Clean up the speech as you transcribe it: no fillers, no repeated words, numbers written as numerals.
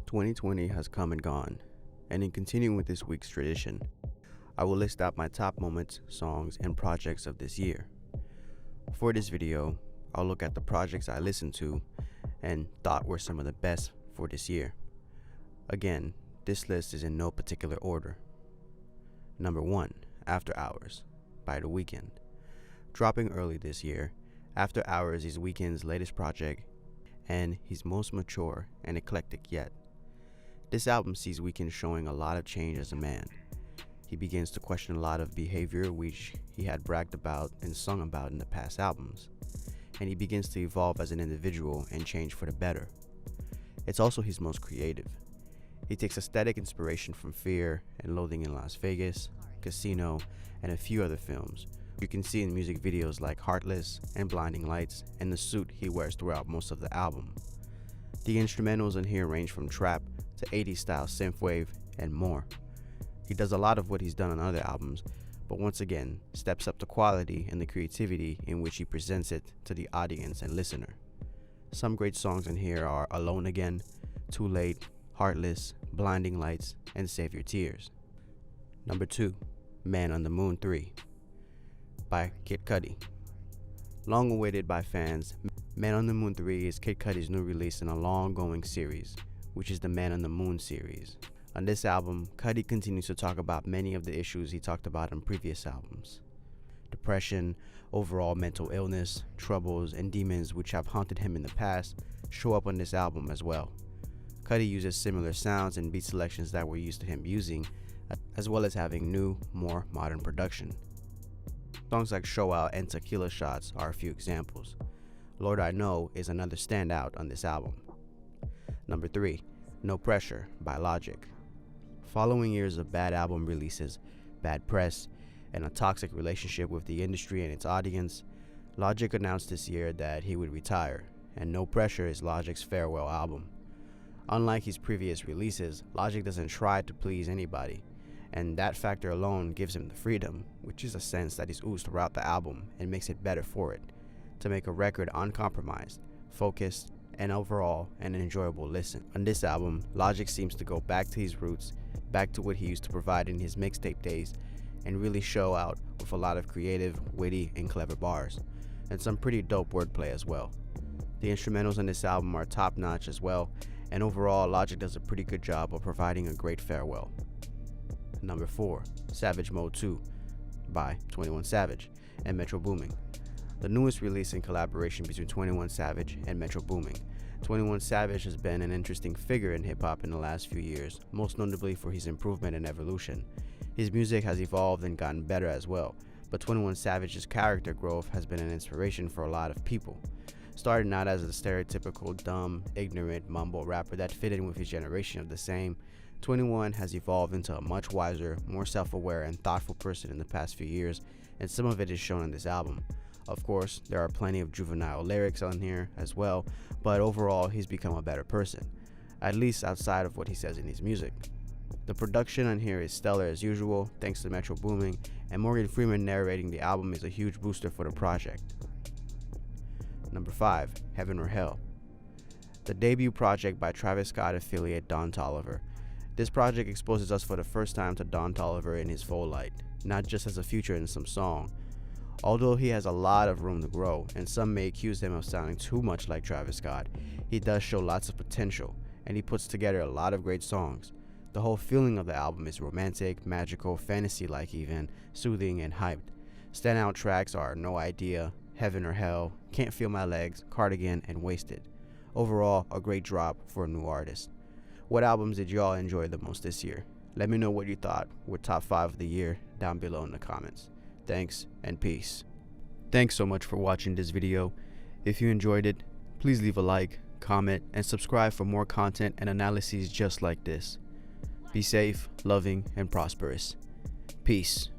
2020 has come and gone, and in continuing with this week's tradition, I will list out my top moments, songs, and projects of this year. For this video, I'll look at the projects I listened to and thought were some of the best for this year. Again, this list is in no particular order. Number 1, After Hours by The Weeknd. Dropping early this year, After Hours is Weeknd's latest project and his most mature and eclectic yet. This album sees Weeknd showing a lot of change as a man. He begins to question a lot of behavior which he had bragged about and sung about in the past albums, and he begins to evolve as an individual and change for the better. It's also his most creative. He takes aesthetic inspiration from Fear and Loathing in Las Vegas, Casino, and a few other films. You can see in music videos like Heartless and Blinding Lights and the suit he wears throughout most of the album. The instrumentals in here range from trap to 80s style synthwave and more. He does a lot of what he's done on other albums, but once again steps up the quality and the creativity in which he presents it to the audience and listener. Some great songs in here are Alone Again, Too Late, Heartless, Blinding Lights, and Save Your Tears. Number 2, Man on the Moon 3 by Kid Cudi. Long awaited by fans, Man on the Moon 3 is Kid Cudi's new release in a long-going series, which is the Man on the Moon series. On this album, Cudi continues to talk about many of the issues he talked about on previous albums. Depression, overall mental illness, troubles, and demons which have haunted him in the past show up on this album as well. Cudi uses similar sounds and beat selections that we're used to him using, as well as having new, more modern production. Songs like Show Out and Tequila Shots are a few examples. Lord I Know is another standout on this album. Number 3, No Pressure by Logic. Following years of bad album releases, bad press, and a toxic relationship with the industry and its audience, Logic announced this year that he would retire, and No Pressure is Logic's farewell album. Unlike his previous releases, Logic doesn't try to please anybody, and that factor alone gives him the freedom, which is a sense that is oozed throughout the album and makes it better for it, to make a record uncompromised, focused, and overall an enjoyable listen. On this album, Logic seems to go back to his roots, back to what he used to provide in his mixtape days, and really show out with a lot of creative, witty, and clever bars, and some pretty dope wordplay as well. The instrumentals on this album are top notch as well, and overall Logic does a pretty good job of providing a great farewell. Number 4, Savage Mode 2 by 21 Savage and Metro Boomin. The newest release in collaboration between 21 Savage and Metro Boomin. 21 Savage has been an interesting figure in hip-hop in the last few years, most notably for his improvement and evolution. His music has evolved and gotten better as well, but 21 Savage's character growth has been an inspiration for a lot of people. Starting out as a stereotypical dumb, ignorant mumble rapper that fit in with his generation of the same, 21 has evolved into a much wiser, more self-aware, and thoughtful person in the past few years, and some of it is shown on this album. Of course, there are plenty of juvenile lyrics on here as well, but overall he's become a better person, at least outside of what he says in his music. The production on here is stellar as usual, thanks to Metro Boomin, and Morgan Freeman narrating the album is a huge booster for the project. Number 5, Heaven or Hell. The debut project by Travis Scott affiliate Don Toliver. This project exposes us for the first time to Don Toliver in his full light, not just as a feature in some song. Although he has a lot of room to grow, and some may accuse him of sounding too much like Travis Scott, he does show lots of potential, and he puts together a lot of great songs. The whole feeling of the album is romantic, magical, fantasy-like even, soothing, and hyped. Standout tracks are No Idea, Heaven or Hell, Can't Feel My Legs, Cardigan, and Wasted. Overall, a great drop for a new artist. What albums did y'all enjoy the most this year? Let me know what you thought were top 5 of the year down below in the comments. Thanks and peace. Thanks so much for watching this video. If you enjoyed it, please leave a like, comment, and subscribe for more content and analyses just like this. Be safe, loving, and prosperous. Peace.